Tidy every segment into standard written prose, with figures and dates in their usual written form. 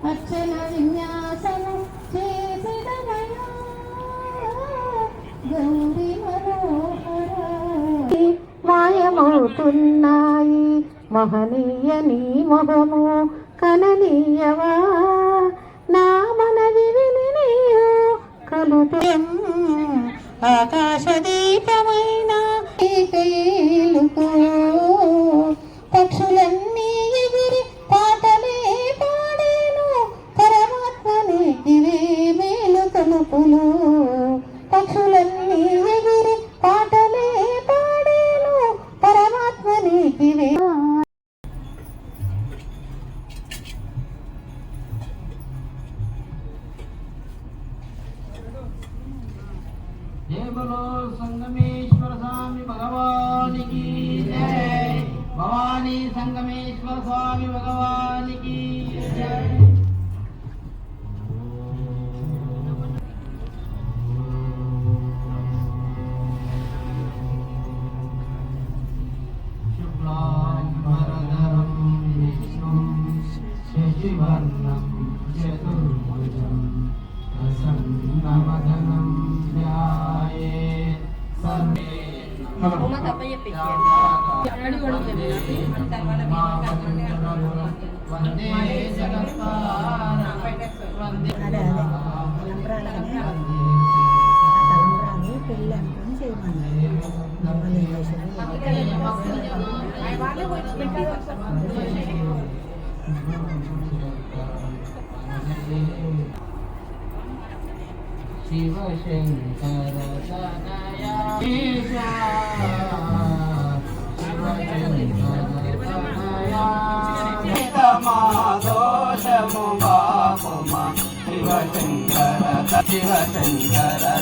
అర్చన విన్యాసము చేసిదమయా గౌరీ మనోహర మాయమవుతున్నాయి మహనీయ నీ మొహము కననీయవా నా మనవి విని నీయు కలుతం ఆకాశ దీపమైన పక్షులన్నీ ఎగిరి పాటలే పాడేను పరమాత్మని ఇవే మేలు తలుపులు పక్షులన్నీ ఎగిరి పాటలే పాడేను పరమాత్మని ఇవే जय बोलो संगमेश्वर स्वामी भगवान की जय। भवानी संगमेश्वर स्वामी भगवान की जय। शुक्लांबरधरं विष्णुं शशिवर्णं चतुर्भुजं प्रसन्नवदनं ध्यायेत् सर्वे वन्दे जगत्पालं वन्दे शिव शंकर तनया ईशा शिव शंकर तनया तमा दोषमु बापुमा शिव शंकर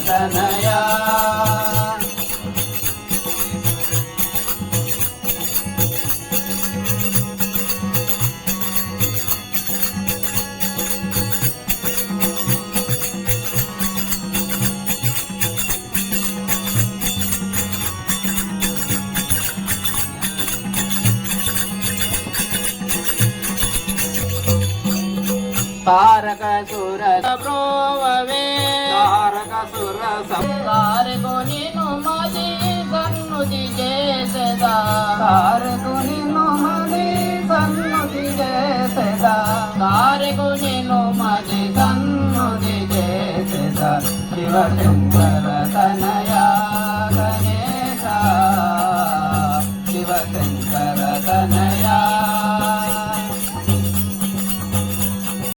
तनया तारक सुर प्रोववे तारक सुर संसार को नीनु मदि सन्नुति जैसदा तार को नीनु मदि सन्नुति जैसदा तार को नीनु मदि सन्नुति जैसदा शिव शंकर